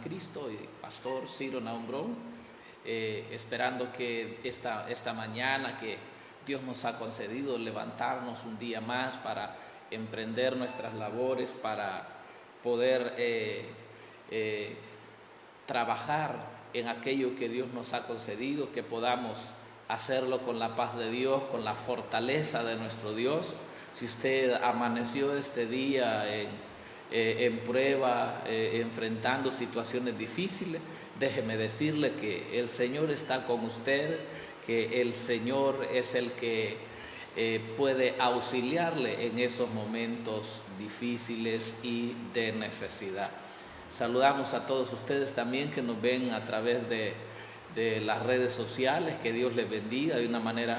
Cristo y pastor Ciro Naumbrón, esperando que esta mañana que Dios nos ha concedido levantarnos un día más para emprender nuestras labores, para poder trabajar en aquello que Dios nos ha concedido, que podamos hacerlo con la paz de Dios, con la fortaleza de nuestro Dios. Si usted amaneció este día en prueba, enfrentando situaciones difíciles, déjeme decirle que el Señor está con usted, que el Señor es el que puede auxiliarle en esos momentos difíciles y de necesidad. Saludamos a todos ustedes también que nos ven a través de las redes sociales. Que Dios les bendiga de una manera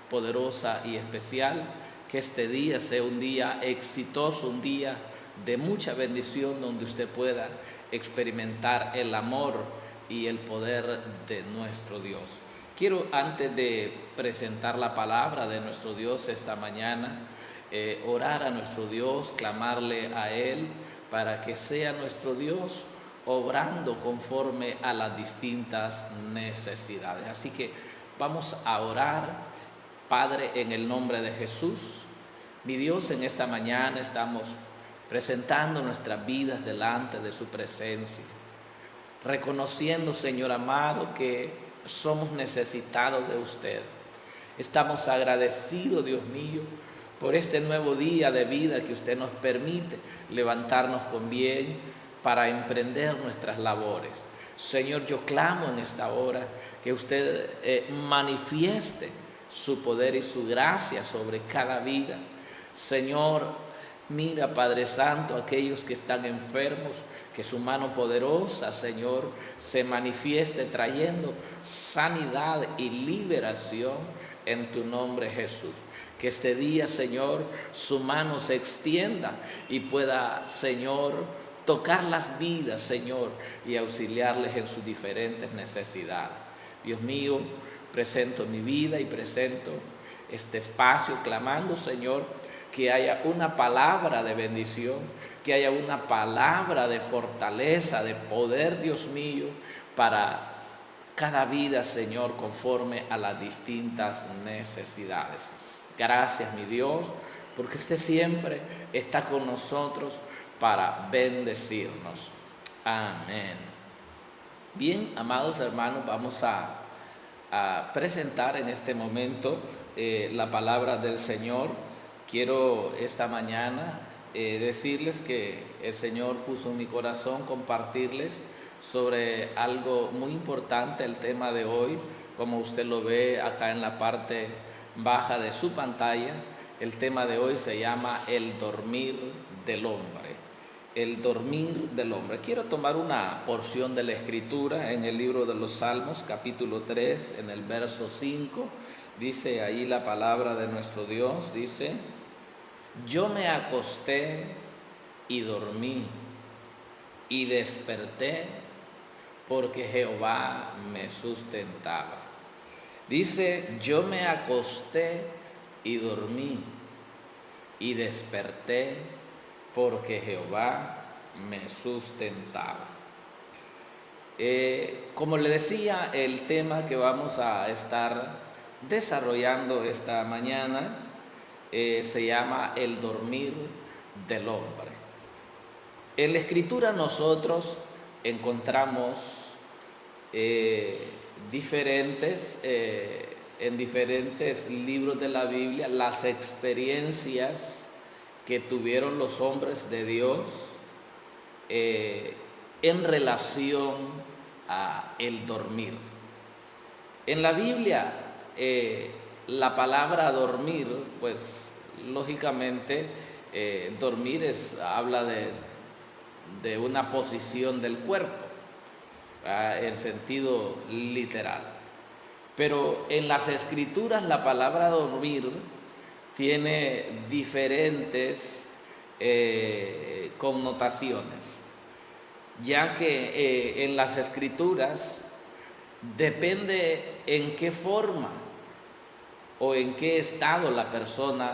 poderosa y especial. Que este día sea un día exitoso, un día de mucha bendición, donde usted pueda experimentar el amor y el poder de nuestro Dios. Quiero, antes de presentar la palabra de nuestro Dios esta mañana, orar a nuestro Dios, clamarle a Él para que sea nuestro Dios obrando conforme a las distintas necesidades. Así que vamos a orar. Padre, en el nombre de Jesús, mi Dios, en esta mañana estamos presentando nuestras vidas delante de su presencia, reconociendo, Señor amado, que somos necesitados de usted. Estamos agradecidos, Dios mío, por este nuevo día de vida que usted nos permite levantarnos con bien para emprender nuestras labores. Señor, yo clamo en esta hora que usted manifieste su poder y su gracia sobre cada vida. Señor, mira, Padre Santo, aquellos que están enfermos, que su mano poderosa, Señor, se manifieste trayendo sanidad y liberación en tu nombre, Jesús. Que este día, Señor, su mano se extienda y pueda, Señor, tocar las vidas, Señor, y auxiliarles en sus diferentes necesidades. Dios mío, presento mi vida y presento este espacio clamando, Señor, que haya una palabra de bendición, que haya una palabra de fortaleza, de poder, Dios mío, para cada vida, Señor, conforme a las distintas necesidades. Gracias, mi Dios, porque usted siempre está con nosotros para bendecirnos. Amén. Bien, amados hermanos, vamos a presentar en este momento la palabra del Señor. Quiero esta mañana decirles que el Señor puso en mi corazón compartirles sobre algo muy importante, el tema de hoy. Como usted lo ve acá en la parte baja de su pantalla, el tema de hoy se llama el dormir del hombre. El dormir del hombre. Quiero tomar una porción de la Escritura en el libro de los Salmos, capítulo 3, en el verso 5. Dice ahí la palabra de nuestro Dios, dice: yo me acosté y dormí, y desperté porque Jehová me sustentaba. Dice: yo me acosté y dormí, y desperté porque Jehová me sustentaba. Como le decía, el tema que vamos a estar desarrollando esta mañana se llama el dormir del hombre. En la Escritura nosotros encontramos en diferentes libros de la Biblia las experiencias que tuvieron los hombres de Dios en relación a el dormir. En la Biblia la palabra dormir, pues lógicamente dormir habla de una posición del cuerpo, en sentido literal. Pero en las Escrituras la palabra dormir tiene diferentes connotaciones, ya que en las Escrituras depende en qué forma o en qué estado la persona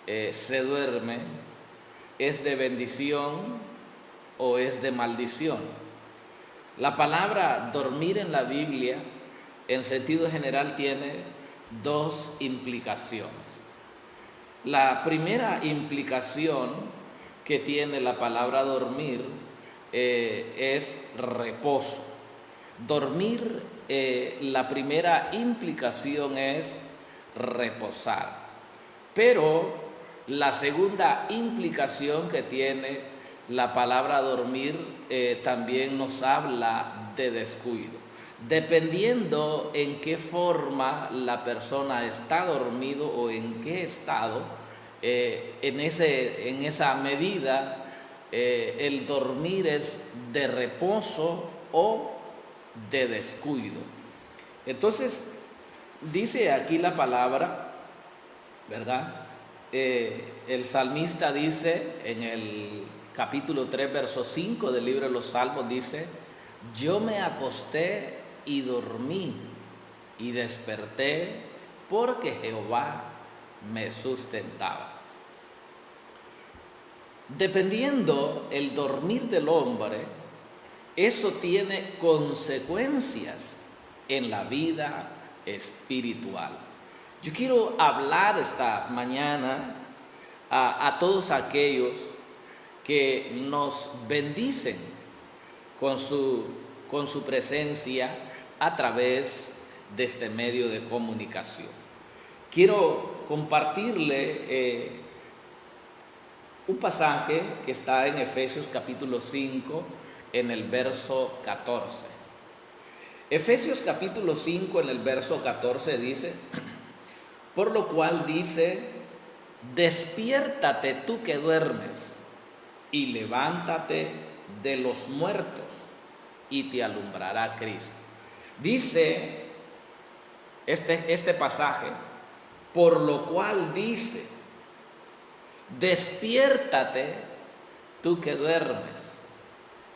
se duerme, es de bendición o es de maldición. La palabra dormir en la Biblia, en sentido general, tiene dos implicaciones. La primera implicación que tiene la palabra dormir es reposo. Dormir, la primera implicación es reposar. Pero la segunda implicación que tiene la palabra dormir también nos habla de descuido. Dependiendo en qué forma la persona está dormido o en qué estado, en esa medida el dormir es de reposo o de descuido. Entonces, dice aquí la palabra, ¿verdad? El salmista dice en el capítulo 3, verso 5 del libro de los Salmos, dice: yo me acosté y dormí y desperté porque Jehová me sustentaba. Dependiendo el dormir del hombre, eso tiene consecuencias en la vida espiritual. Yo quiero hablar esta mañana a todos aquellos que nos bendicen con su presencia a través de este medio de comunicación. Quiero compartirle un pasaje que está en Efesios capítulo 5, en el verso 14. Efesios capítulo 5, en el verso 14 dice: por lo cual dice, despiértate tú que duermes y levántate de los muertos y te alumbrará Cristo. Dice este pasaje, por lo cual dice, despiértate tú que duermes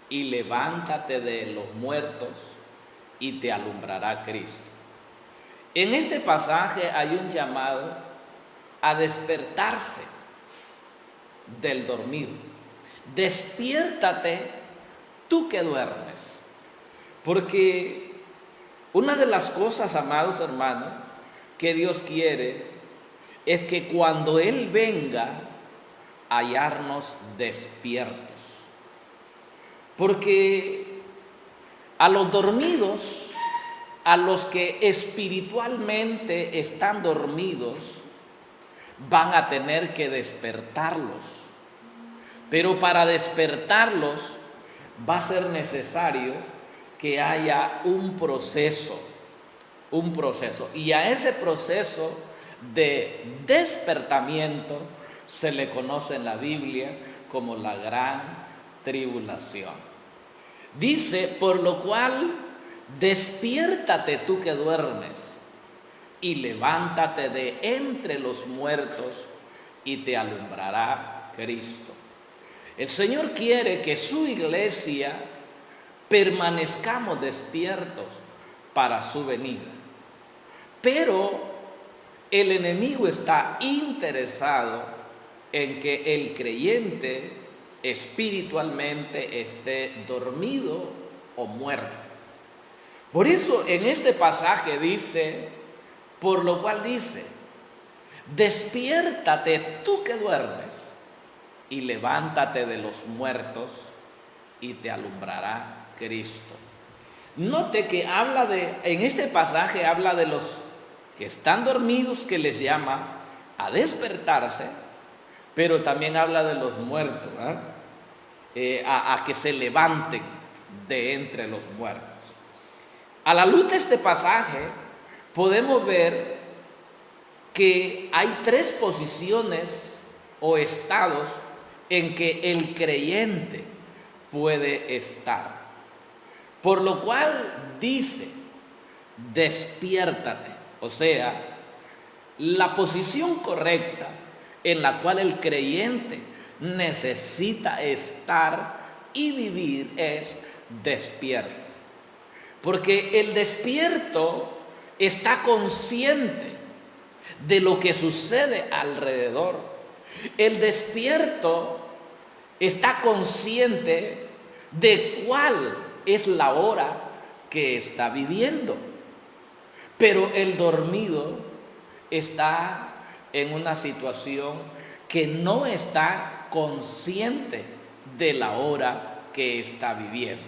y levántate de los muertos y te alumbrará Cristo. En este pasaje hay un llamado a despertarse del dormir. Despiértate tú que duermes. Porque una de las cosas, amados hermanos, que Dios quiere es que cuando Él venga, hallarnos despiertos. Porque a los dormidos, a los que espiritualmente están dormidos, van a tener que despertarlos. Pero para despertarlos va a ser necesario que haya un proceso. Y a ese proceso de despertamiento se le conoce en la Biblia como la gran tribulación. Dice, por lo cual, despiértate tú que duermes y levántate de entre los muertos y te alumbrará Cristo. El Señor quiere que su iglesia permanezcamos despiertos para su venida. Pero el enemigo está interesado en que el creyente espiritualmente esté dormido o muerto. Por eso en este pasaje dice, por lo cual dice, despiértate tú que duermes y levántate de los muertos y te alumbrará Cristo. Note que en este pasaje habla de los que están dormidos, que les llama a despertarse, pero también habla de los muertos, a que se levanten de entre los muertos. A la luz de este pasaje podemos ver que hay tres posiciones o estados en que el creyente puede estar. Por lo cual dice, despiértate. O sea, la posición correcta en la cual el creyente necesita estar y vivir es despierto. Porque el despierto está consciente de lo que sucede alrededor. El despierto está consciente de cuál es la hora que está viviendo. Pero el dormido está en una situación que no está consciente de la hora que está viviendo.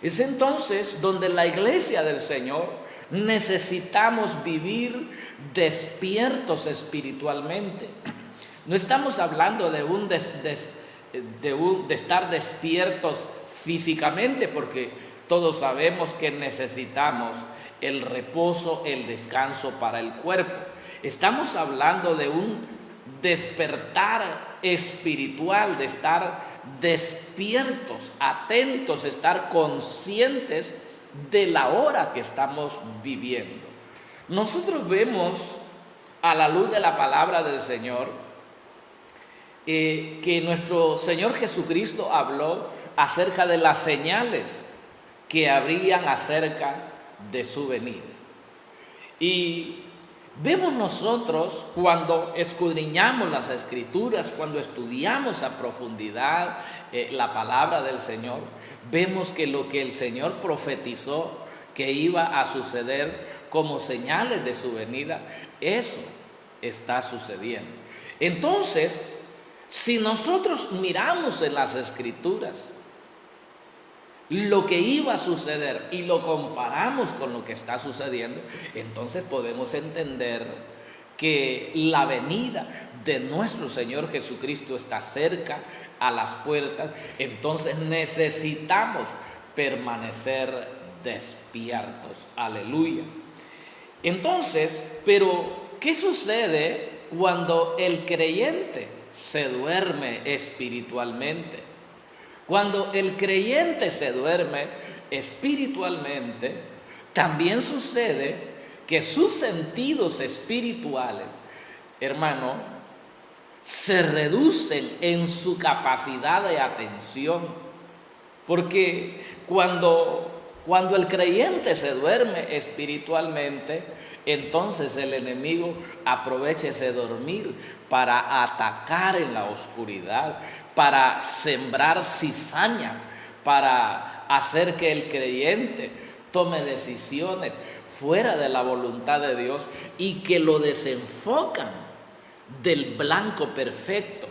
Es entonces donde la iglesia del Señor necesitamos vivir despiertos espiritualmente. No estamos hablando de estar despiertos físicamente, porque todos sabemos que necesitamos el reposo, el descanso para el cuerpo. Estamos hablando de un despertar espiritual, de estar despiertos, atentos, estar conscientes de la hora que estamos viviendo. Nosotros vemos a la luz de la palabra del Señor que nuestro Señor Jesucristo habló acerca de las señales que habrían acerca de su venida. Y vemos nosotros, cuando escudriñamos las Escrituras, cuando estudiamos a profundidad la palabra del Señor, vemos que lo que el Señor profetizó que iba a suceder como señales de su venida, eso está sucediendo. Entonces, si nosotros miramos en las Escrituras lo que iba a suceder y lo comparamos con lo que está sucediendo, entonces podemos entender que la venida de nuestro Señor Jesucristo está cerca, a las puertas. Entonces necesitamos permanecer despiertos. Aleluya. Entonces, pero ¿qué sucede cuando el creyente se duerme espiritualmente? Cuando el creyente se duerme espiritualmente, también sucede que sus sentidos espirituales, hermano, se reducen en su capacidad de atención. Porque cuando el creyente se duerme espiritualmente, entonces el enemigo aprovecha ese dormir para atacar en la oscuridad, para sembrar cizaña, para hacer que el creyente tome decisiones fuera de la voluntad de Dios y que lo desenfocan del blanco perfecto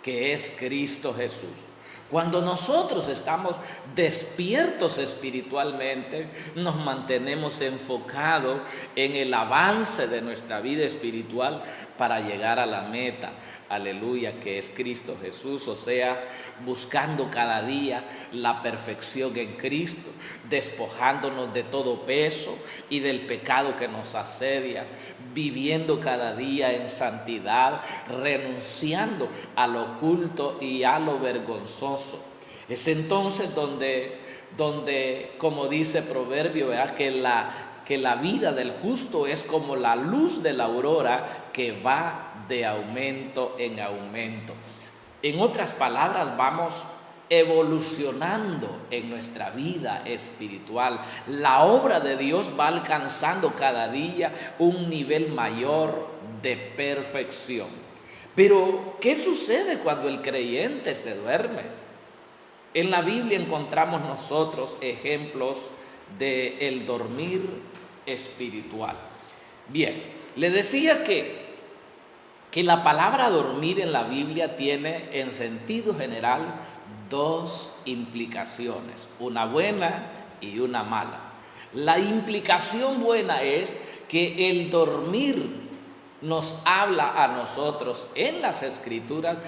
que es Cristo Jesús. Cuando nosotros estamos despiertos espiritualmente, nos mantenemos enfocados en el avance de nuestra vida espiritual para llegar a la meta, aleluya, que es Cristo Jesús. O sea, buscando cada día la perfección en Cristo, despojándonos de todo peso y del pecado que nos asedia, viviendo cada día en santidad, renunciando a lo oculto y a lo vergonzoso. Es entonces donde como dice Proverbio, ¿verdad?, que la vida del justo es como la luz de la aurora que va de aumento en aumento. En otras palabras, vamos evolucionando en nuestra vida espiritual. La obra de Dios va alcanzando cada día un nivel mayor de perfección. Pero, ¿qué sucede cuando el creyente se duerme? En la Biblia encontramos nosotros ejemplos del dormir espiritual. Bien, le decía que la palabra dormir en la Biblia tiene en sentido general dos implicaciones, una buena y una mala. La implicación buena es que el dormir nos habla a nosotros en las Escrituras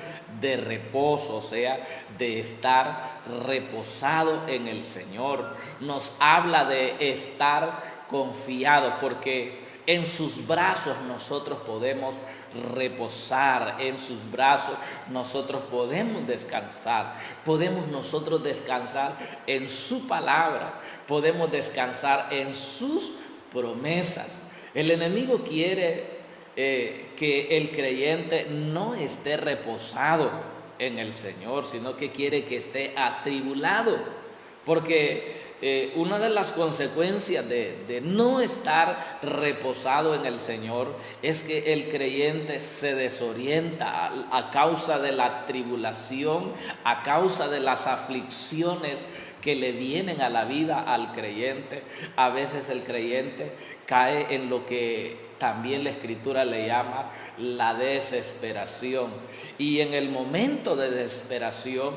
de reposo, o sea, de estar reposado en el Señor. Nos habla de estar confiado, porque en sus brazos nosotros podemos reposar, en sus brazos nosotros podemos descansar en su palabra, podemos descansar en sus promesas. El enemigo quiere que el creyente no esté reposado en el Señor, sino que quiere que esté atribulado, porque una de las consecuencias de no estar reposado en el Señor es que el creyente se desorienta a causa de la tribulación, a causa de las aflicciones que le vienen a la vida al creyente. A veces el creyente cae en lo que también la Escritura le llama la desesperación. Y en el momento de desesperación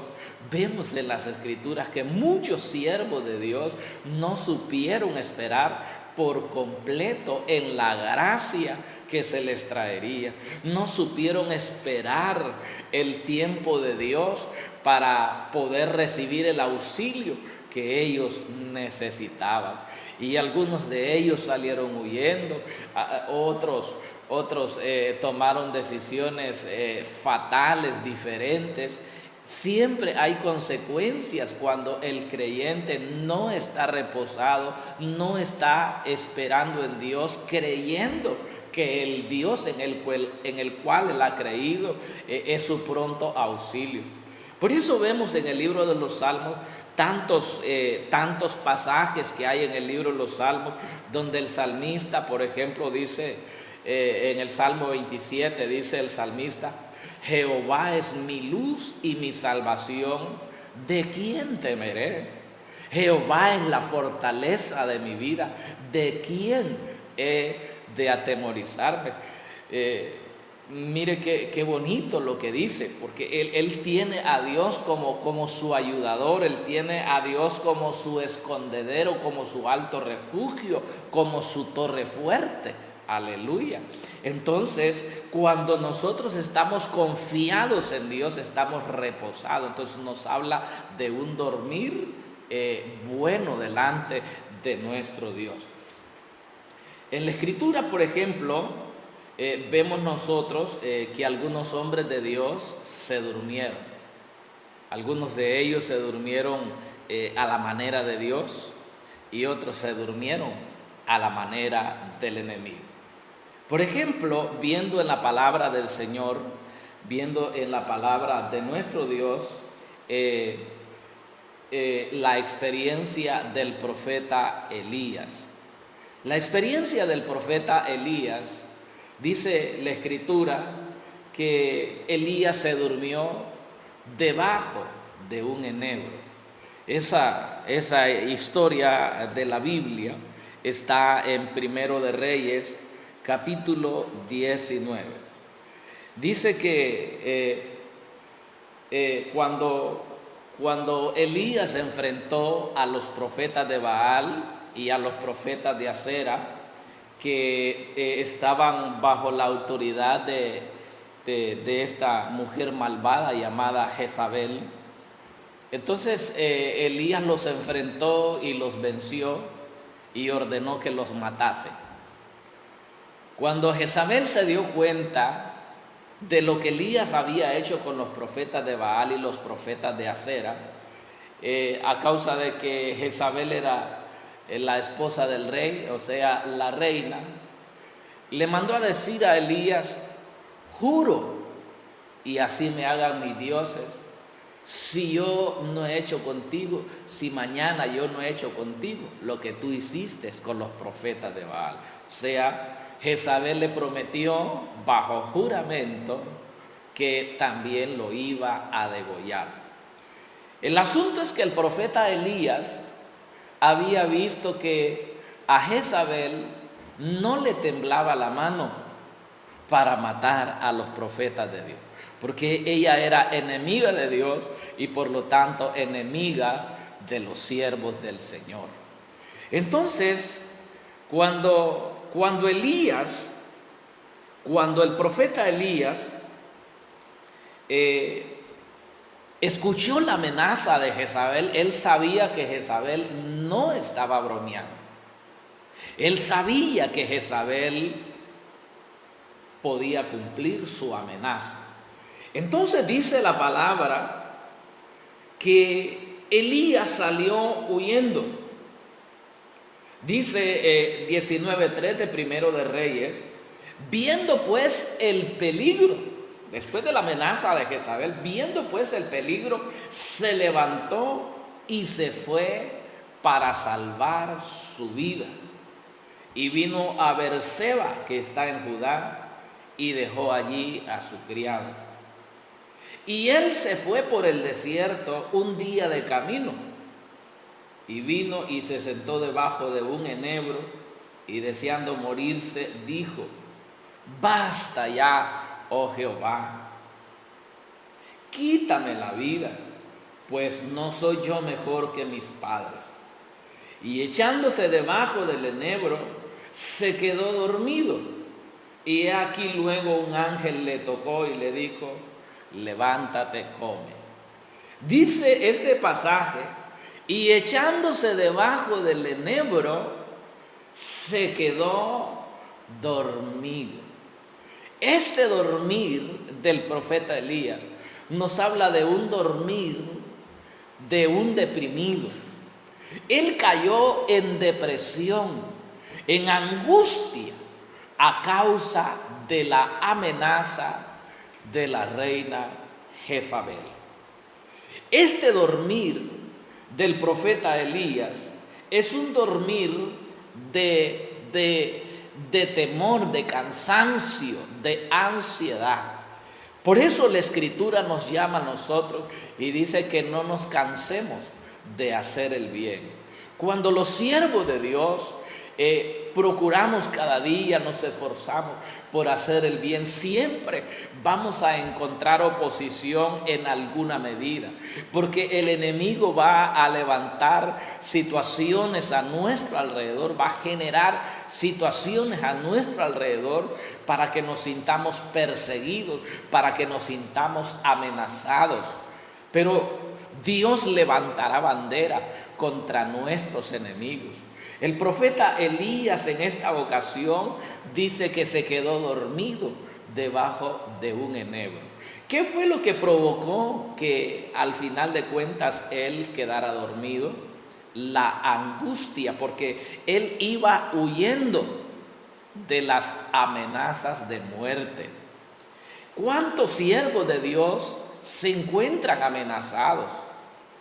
vemos en las Escrituras que muchos siervos de Dios no supieron esperar por completo en la gracia que se les traería. No supieron esperar el tiempo de Dios para poder recibir el auxilio que ellos necesitaban. Y algunos de ellos salieron huyendo, otros tomaron decisiones fatales, diferentes. Siempre hay consecuencias cuando el creyente no está reposado, no está esperando en Dios, creyendo que el Dios en el cual él ha creído es su pronto auxilio. Por eso vemos en el libro de los Salmos tantos pasajes que hay en el libro de los Salmos, donde el salmista, por ejemplo, dice en el Salmo 27, dice el salmista: Jehová es mi luz y mi salvación, ¿de quién temeré? Jehová es la fortaleza de mi vida, ¿de quién he de atemorizarme? Mire qué bonito lo que dice, porque él tiene a Dios como su ayudador, él tiene a Dios como su escondedero, como su alto refugio, como su torre fuerte. Aleluya. Entonces, cuando nosotros estamos confiados en Dios, estamos reposados. Entonces nos habla de un dormir bueno delante de nuestro Dios. En la Escritura, por ejemplo, vemos nosotros que algunos hombres de Dios se durmieron. Algunos de ellos se durmieron a la manera de Dios y otros se durmieron a la manera del enemigo. Por ejemplo, viendo en la palabra del Señor, viendo en la palabra de nuestro Dios, la experiencia del profeta Elías. La experiencia del profeta Elías, dice la Escritura que Elías se durmió debajo de un enebro. Esa historia de la Biblia está en Primero de Reyes, capítulo 19. Dice que cuando Elías se enfrentó a los profetas de Baal y a los profetas de Acera, que estaban bajo la autoridad de esta mujer malvada llamada Jezabel, entonces Elías los enfrentó y los venció y ordenó que los matase. Cuando Jezabel se dio cuenta de lo que Elías había hecho con los profetas de Baal y los profetas de Acera, a causa de que Jezabel era la esposa del rey, o sea, la reina, le mandó a decir a Elías: juro, y así me hagan mis dioses, si yo no he hecho contigo, si mañana yo no he hecho contigo lo que tú hiciste con los profetas de Baal. O sea, Jezabel le prometió bajo juramento que también lo iba a degollar. El asunto es que el profeta Elías había visto que a Jezabel no le temblaba la mano para matar a los profetas de Dios, porque ella era enemiga de Dios y por lo tanto enemiga de los siervos del Señor. Entonces, cuando el profeta Elías escuchó la amenaza de Jezabel, él sabía que Jezabel no estaba bromeando. Él sabía que Jezabel podía cumplir su amenaza. Entonces dice la palabra que Elías salió huyendo. Dice 19:3 de Primero de Reyes: viendo pues el peligro, después de la amenaza de Jezabel, viendo pues el peligro, se levantó y se fue para salvar su vida. Y vino a Beerseba, que está en Judá, y dejó allí a su criado. Y él se fue por el desierto un día de camino. Y vino y se sentó debajo de un enebro, y deseando morirse, dijo: basta ya, oh Jehová, quítame la vida, pues no soy yo mejor que mis padres. Y echándose debajo del enebro, se quedó dormido. Y he aquí luego un ángel le tocó y le dijo: levántate, come. Dice este pasaje: y echándose debajo del enebro, se quedó dormido. Este dormir del profeta Elías nos habla de un dormir de un deprimido. Él cayó en depresión, en angustia, a causa de la amenaza de la reina Jezabel. Este dormir del profeta Elías es un dormir de temor, de cansancio, de ansiedad. Por eso la Escritura nos llama a nosotros y dice que no nos cansemos de hacer el bien. Cuando los siervos de Dios procuramos cada día, nos esforzamos por hacer el bien, siempre vamos a encontrar oposición en alguna medida, porque el enemigo va a levantar situaciones a nuestro alrededor, va a generar situaciones a nuestro alrededor para que nos sintamos perseguidos, para que nos sintamos amenazados. Pero Dios levantará bandera contra nuestros enemigos. El profeta Elías en esta ocasión dice que se quedó dormido debajo de un enebro. ¿Qué fue lo que provocó que al final de cuentas él quedara dormido? La angustia, porque él iba huyendo de las amenazas de muerte. ¿Cuántos siervos de Dios se encuentran amenazados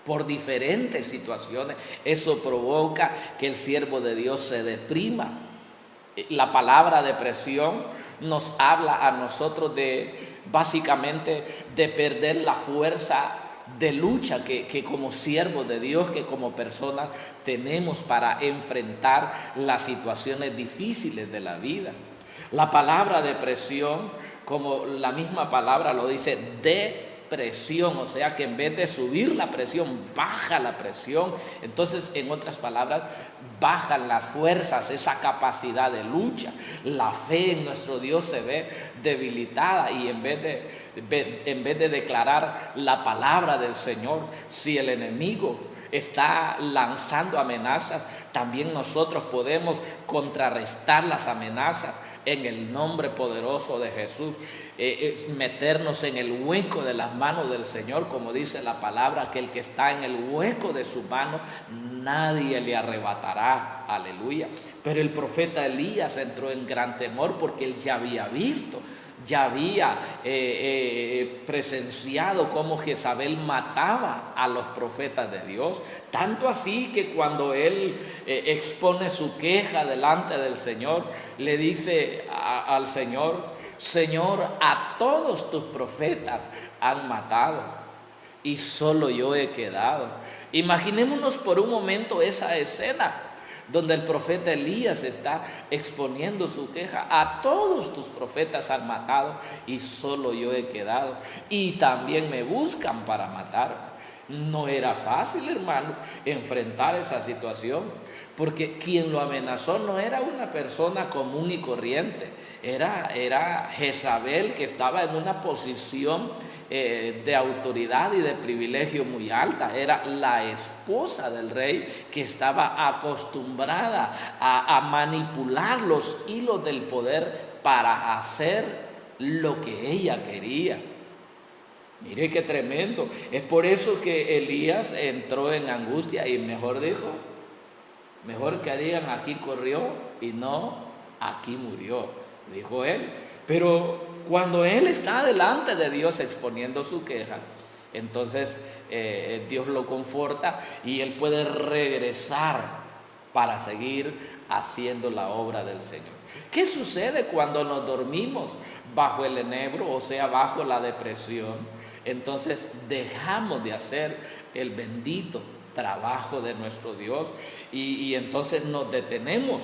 por diferentes situaciones? Eso provoca que el siervo de Dios se deprima. La palabra depresión nos habla a nosotros básicamente de perder la fuerza de lucha que como siervos de Dios, que como personas tenemos para enfrentar las situaciones difíciles de la vida. La palabra depresión, como la misma palabra lo dice, depresión, o sea que en vez de subir la presión, baja la presión. Entonces, en otras palabras, bajan las fuerzas, esa capacidad de lucha. La fe en nuestro Dios se ve debilitada, y en vez de declarar la palabra del Señor, si el enemigo está lanzando amenazas, también nosotros podemos contrarrestar las amenazas en el nombre poderoso de Jesús, meternos en el hueco de las manos del Señor, como dice la palabra, que el que está en el hueco de su mano, nadie le arrebatará. Aleluya. Pero el profeta Elías entró en gran temor porque él ya había visto, ya había presenciado cómo Jezabel mataba a los profetas de Dios. Tanto así que cuando él expone su queja delante del Señor, le dice al Señor: Señor, a todos tus profetas han matado y solo yo he quedado. Imaginémonos por un momento esa escena donde el profeta Elías está exponiendo su queja: a todos tus profetas han matado y solo yo he quedado, y también me buscan para matar. No era fácil, hermano, enfrentar esa situación, porque quien lo amenazó no era una persona común y corriente, era Jezabel, que estaba en una posición de autoridad y de privilegio muy alta. Era la esposa del rey, que estaba acostumbrada a manipular los hilos del poder para hacer lo que ella quería. Mire qué tremendo. Es por eso que Elías entró en angustia y mejor dijo, mejor que digan aquí corrió y no aquí murió, dijo él. Pero cuando él está delante de Dios exponiendo su queja, entonces Dios lo conforta y él puede regresar para seguir haciendo la obra del Señor. ¿Qué sucede cuando nos dormimos bajo el enebro, o sea, bajo la depresión? Entonces dejamos de hacer el bendito trabajo de nuestro Dios y entonces nos detenemos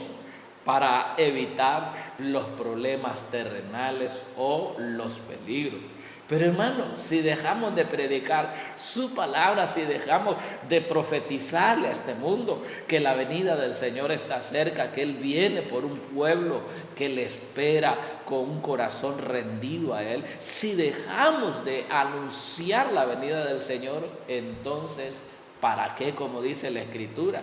para evitar los problemas terrenales o los peligros. Pero hermano, si dejamos de predicar su palabra, si dejamos de profetizarle a este mundo que la venida del Señor está cerca, que Él viene por un pueblo que le espera con un corazón rendido a Él, si dejamos de anunciar la venida del Señor, entonces, ¿para qué? Como dice la Escritura,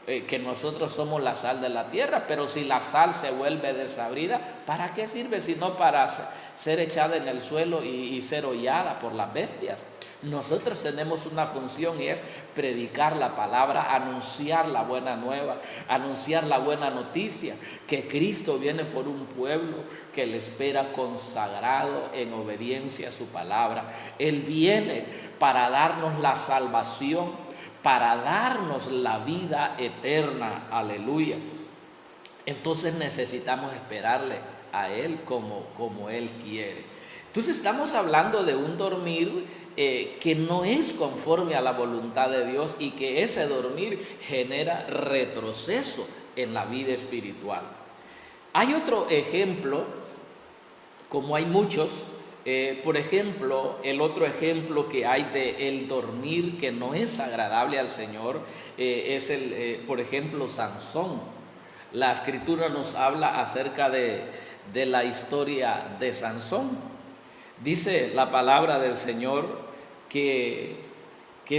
que nosotros somos la sal de la tierra, pero si la sal se vuelve desabrida, ¿para qué sirve? Sino para ser echada en el suelo y ser hollada por las bestias. Nosotros tenemos una función y es predicar la palabra, anunciar la buena nueva, anunciar la buena noticia, que Cristo viene por un pueblo que le espera consagrado en obediencia a su palabra. Él viene para darnos la salvación, para darnos la vida eterna, aleluya. Entonces necesitamos esperarle a Él como Él quiere. Entonces estamos hablando de un dormir que no es conforme a la voluntad de Dios y que ese dormir genera retroceso en la vida espiritual. Hay otro ejemplo, como hay muchos. Por ejemplo, el otro ejemplo que hay de el dormir que no es agradable al Señor es por ejemplo, Sansón. La Escritura nos habla acerca de la historia de Sansón. Dice la palabra del Señor que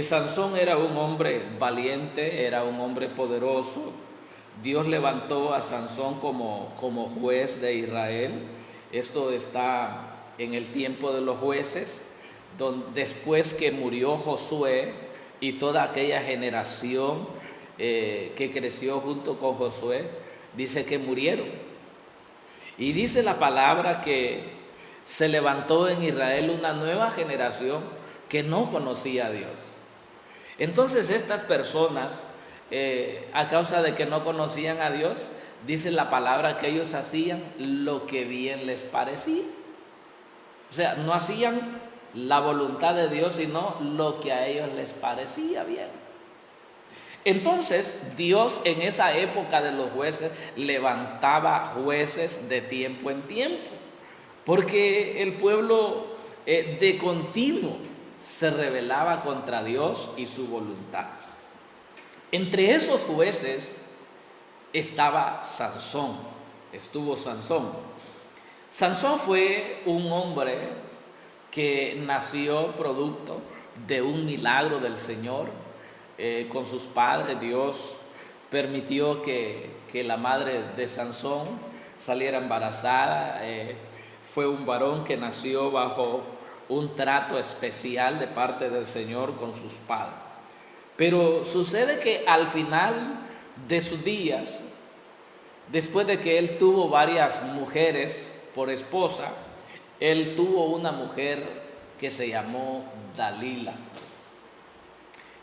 Sansón era un hombre valiente, era un hombre poderoso. Dios levantó a Sansón como juez de Israel. Esto está en el tiempo de los jueces, después que murió Josué y toda aquella generación que creció junto con Josué, dice que murieron. Y dice la palabra que se levantó en Israel una nueva generación que no conocía a Dios. Entonces estas personas, a causa de que no conocían a Dios, dice la palabra que ellos hacían lo que bien les parecía. O sea, no hacían la voluntad de Dios, sino lo que a ellos les parecía bien. Entonces, Dios en esa época de los jueces levantaba jueces de tiempo en tiempo, porque el pueblo de continuo se rebelaba contra Dios y su voluntad. Entre esos jueces estaba Sansón, estuvo Sansón. Sansón fue un hombre que nació producto de un milagro del Señor. Con sus padres, Dios permitió que la madre de Sansón saliera embarazada. Fue un varón que nació bajo un trato especial de parte del Señor con sus padres. Pero sucede que al final de sus días, después de que él tuvo varias mujeres por esposa, él tuvo una mujer que se llamó Dalila.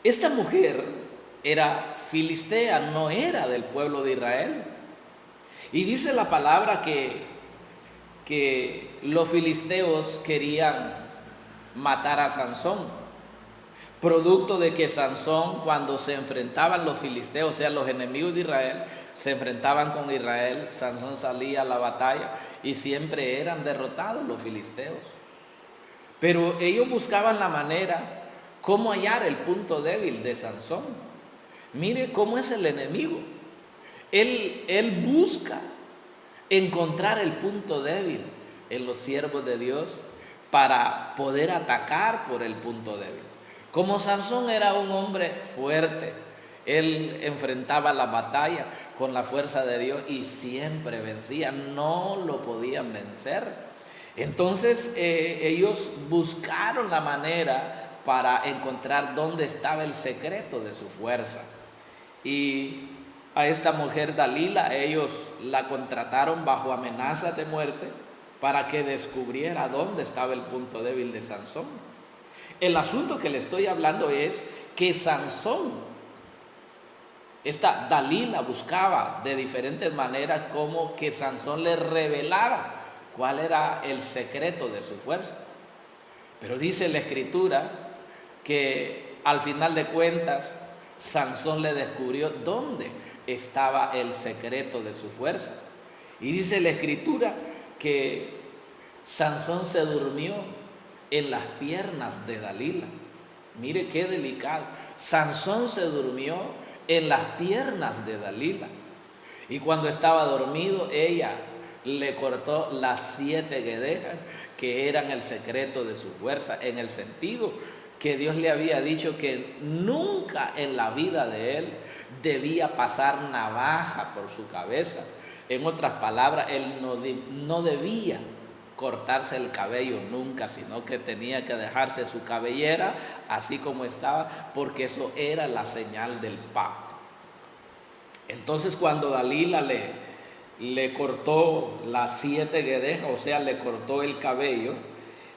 Esta mujer era filistea, no era del pueblo de Israel. Y dice la palabra que los filisteos querían matar a Sansón, producto de que Sansón, cuando se enfrentaban los filisteos, o sea, los enemigos de Israel, se enfrentaban con Israel, Sansón salía a la batalla y siempre eran derrotados los filisteos. Pero ellos buscaban la manera cómo hallar el punto débil de Sansón. Mire cómo es el enemigo. Él busca encontrar el punto débil en los siervos de Dios para poder atacar por el punto débil. Como Sansón era un hombre fuerte, él enfrentaba la batalla con la fuerza de Dios y siempre vencía, no lo podían vencer. Entonces ellos buscaron la manera para encontrar dónde estaba el secreto de su fuerza. Y a esta mujer Dalila ellos la contrataron bajo amenaza de muerte para que descubriera dónde estaba el punto débil de Sansón. El asunto que le estoy hablando es que Sansón, esta Dalila buscaba de diferentes maneras como que Sansón le revelara cuál era el secreto de su fuerza. Pero dice la Escritura que al final de cuentas Sansón le descubrió dónde estaba el secreto de su fuerza. Y dice la Escritura que Sansón se durmió en las piernas de Dalila. Mire qué delicado. Sansón se durmió en las piernas de Dalila. Y cuando estaba dormido, ella le cortó las 7 guedejas que eran el secreto de su fuerza, en el sentido que Dios le había dicho que nunca en la vida de él debía pasar navaja por su cabeza. En otras palabras, él no debía cortarse el cabello nunca, sino que tenía que dejarse su cabellera así como estaba, porque eso era la señal del pacto. Entonces cuando Dalila le cortó las 7 guedejas, o sea, le cortó el cabello,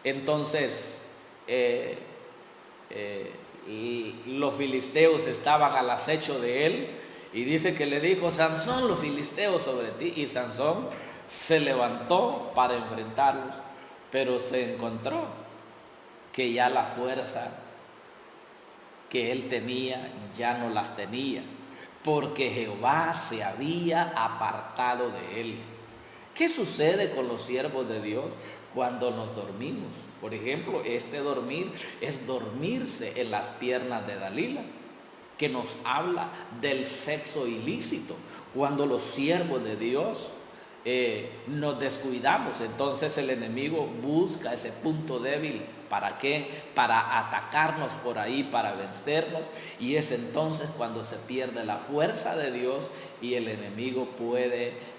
entonces los filisteos estaban al acecho de él, y dice que le dijo: Sansón, los filisteos sobre ti. Y Sansón se levantó para enfrentarlos, pero se encontró que ya la fuerza que él tenía ya no las tenía, porque Jehová se había apartado de él. ¿Qué sucede con los siervos de Dios cuando nos dormimos? Por ejemplo, este dormir es dormirse en las piernas de Dalila, que nos habla del sexo ilícito. Cuando los siervos de Dios nos descuidamos, entonces el enemigo busca ese punto débil. ¿Para qué? Para atacarnos por ahí, para vencernos. Y es entonces cuando se pierde la fuerza de Dios y el enemigo puede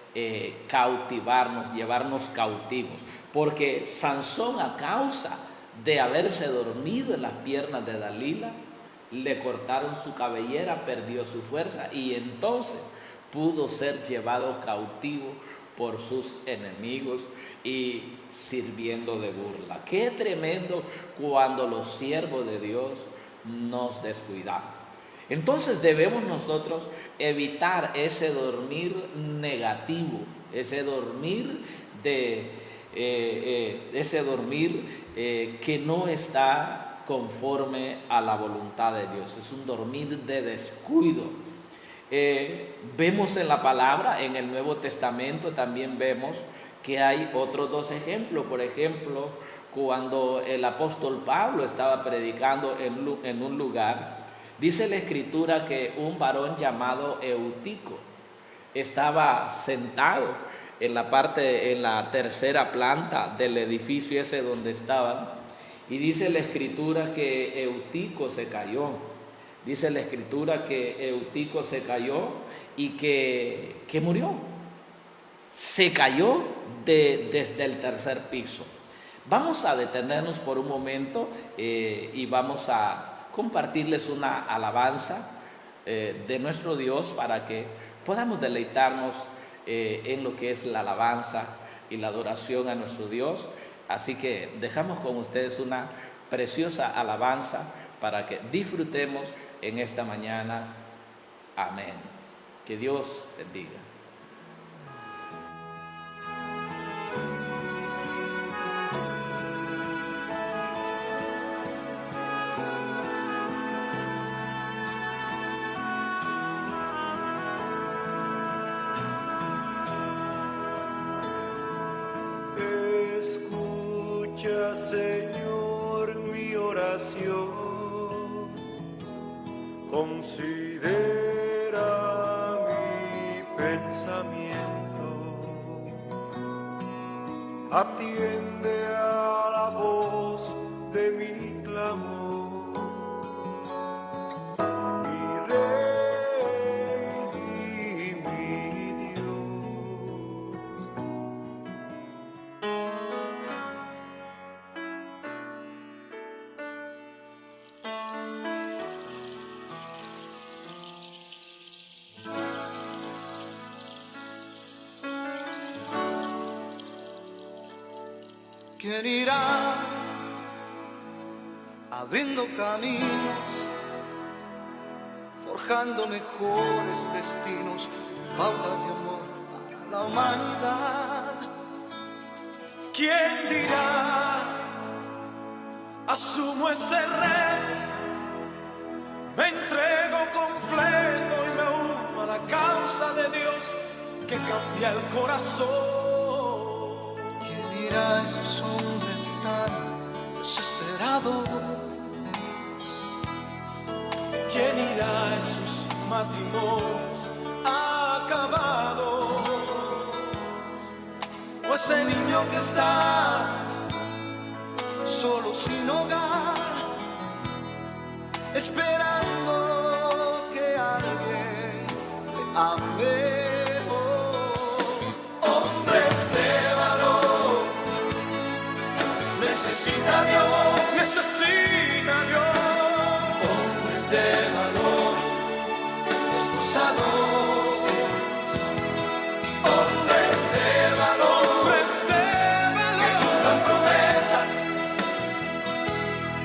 cautivarnos, llevarnos cautivos. Porque Sansón, a causa de haberse dormido en las piernas de Dalila, le cortaron su cabellera, perdió su fuerza, y entonces pudo ser llevado cautivo por sus enemigos y sirviendo de burla. Qué tremendo cuando los siervos de Dios nos descuidamos. Entonces debemos nosotros evitar ese dormir negativo, ese dormir que no está conforme a la voluntad de Dios. Es un dormir de descuido. Vemos en la palabra, en el Nuevo Testamento también vemos que hay otros 2 ejemplos. Por ejemplo, cuando el apóstol Pablo estaba predicando en un lugar, dice la Escritura que un varón llamado Eutico estaba sentado en la tercera planta del edificio ese donde estaban. Y dice la Escritura que Eutico se cayó. Dice la Escritura que Eutico se cayó y que murió. Se cayó desde el tercer piso. Vamos a detenernos por un momento y vamos a compartirles una alabanza de nuestro Dios para que podamos deleitarnos en lo que es la alabanza y la adoración a nuestro Dios. Así que dejamos con ustedes una preciosa alabanza para que disfrutemos en esta mañana. Amén. Que Dios bendiga. Señor, mi oración, considera mi pensamiento, atiende a la voz de mi clamor, mi Rey y mi Dios. ¿Quién irá abriendo caminos, forjando mejores destinos, pautas de amor para la humanidad? ¿Quién dirá, asumo ese rey, Me entrego completo y me uno a la causa de Dios que cambia el corazón. ¿Quién irá a esos hombres tan desesperados? ¿Quién irá a esos matrimonios acabados? O ese niño que está Solo sin hogar, esperando que alguien le ame. hombres de valor, necesita Dios, necesita Dios. Hombres de valor, esforzados, Hombres de valor, que cumplan promesas,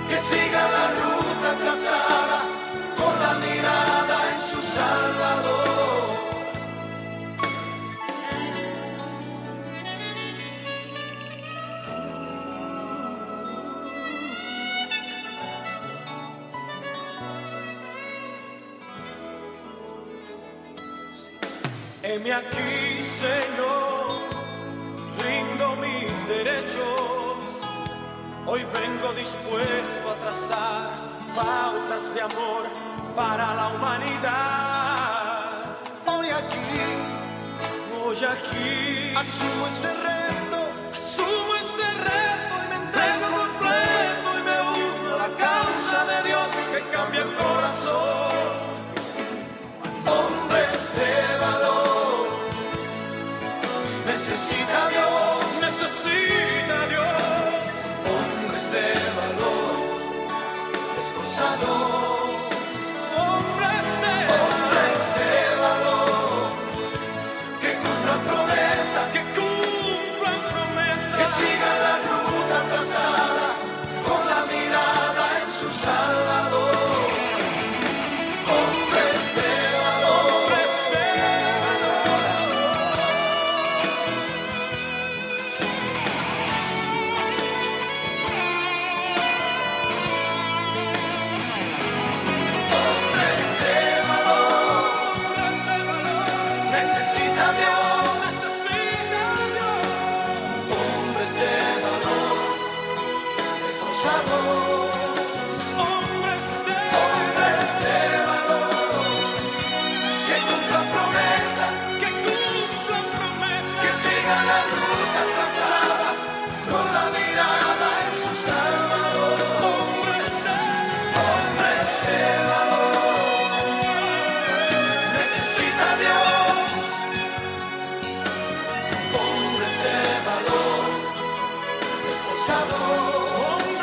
que sigan la ruta trazada con la mirada en su Salvador. heme aquí, Señor, rindo mis derechos. Hoy vengo dispuesto a trazar pautas de amor para la humanidad. Hoy aquí asumo ese reto, y me entrego completo y me uno a la causa de Dios que cambia el corazón. hombres de valor, necesita Dios, Necesita Dios. hombres de valor, esforzados, Hombres de valor, que cumplan promesas, que cumplan promesas, que sigan la ruta trazada con la mirada en su Salvador. Hombres de valor, hombres de hombres de valor, necesita Dios, hombres de valor, esforzados, hombres de valor, que cumplan promesas, que sigan la ruta trazada con la mirada en su Salvador. Hombres de valor, necesita Dios, hombres de valor, esforzados,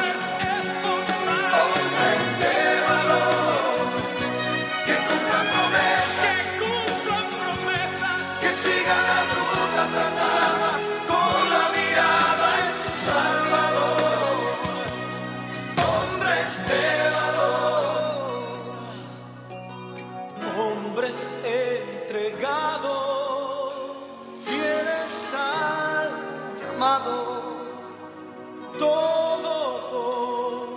hombres de valor, que cumplan promesas, que sigan la ruta trazada con la mirada en su Salvador. Hombres de valor, hombres entregados, fieles al llamado, todo por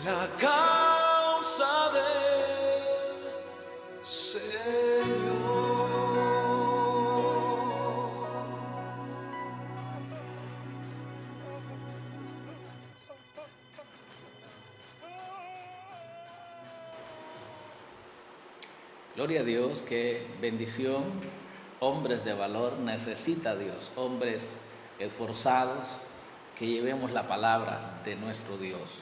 la causa del Señor. Gloria a Dios, qué bendición. Hombres de valor, necesita Dios, hombres esforzados, que llevemos la palabra de nuestro Dios.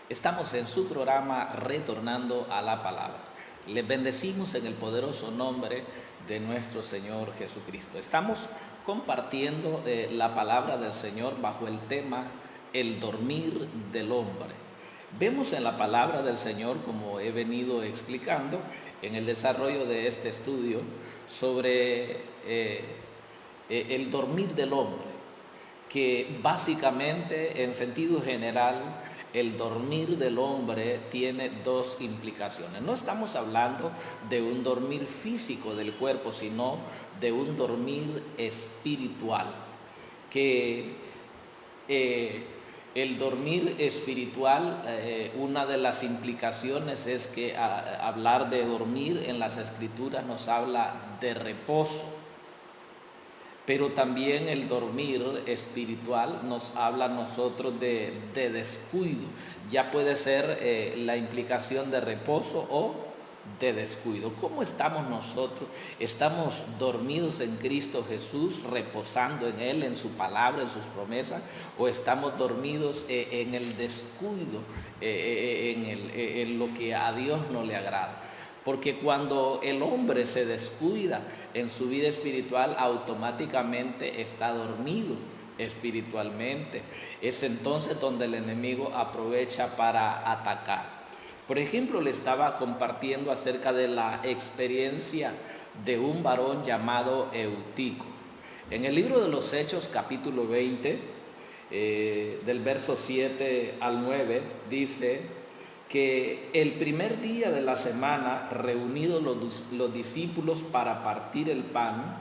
Estamos en su programa Retornando a la Palabra. Les bendecimos en el poderoso nombre de nuestro Señor Jesucristo. Estamos compartiendo la palabra del Señor bajo el tema el dormir del hombre. Vemos en la palabra del Señor, como he venido explicando en el desarrollo de este estudio, sobre el dormir del hombre, que básicamente, en sentido general, el dormir del hombre tiene dos implicaciones. No estamos hablando de un dormir físico del cuerpo, sino de un dormir espiritual, que El dormir espiritual, una de las implicaciones es que hablar de dormir en las Escrituras nos habla de reposo, pero también el dormir espiritual nos habla a nosotros de descuido. Ya puede ser la implicación de reposo o de descuido. ¿Cómo estamos nosotros? ¿Estamos dormidos en Cristo Jesús, reposando en Él, en su palabra, en sus promesas? ¿O estamos dormidos en el descuido, en lo que a Dios no le agrada? Porque cuando el hombre se descuida en su vida espiritual, automáticamente está dormido espiritualmente. Es entonces donde el enemigo aprovecha para atacar. Por ejemplo, le estaba compartiendo acerca de la experiencia de un varón llamado Eutico. En el libro de los Hechos, capítulo 20, del verso 7 al 9, dice que el primer día de la semana, reunidos los discípulos para partir el pan,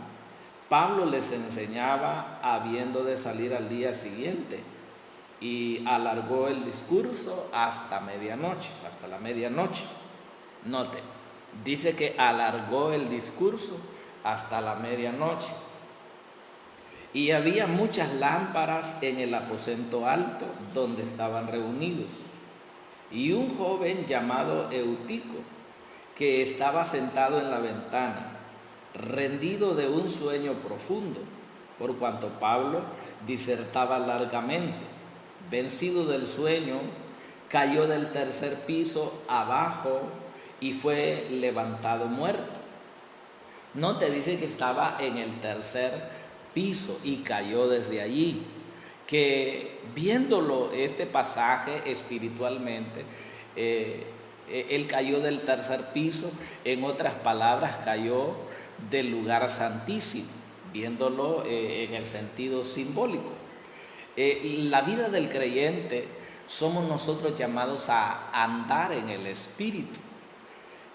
Pablo les enseñaba habiendo de salir al día siguiente. Y alargó el discurso hasta medianoche, hasta la medianoche. Note, dice que alargó el discurso hasta la medianoche. Y había muchas lámparas en el aposento alto donde estaban reunidos. Y un joven llamado Eutico, que estaba sentado en la ventana, rendido de un sueño profundo, por cuanto Pablo disertaba largamente. Vencido del sueño, cayó del tercer piso abajo y fue levantado muerto. No te dice que estaba en el tercer piso y cayó desde allí. Que viéndolo este pasaje espiritualmente, él cayó del tercer piso, en otras palabras, cayó del lugar santísimo, viéndolo en el sentido simbólico. La vida del creyente somos nosotros llamados a andar en el Espíritu.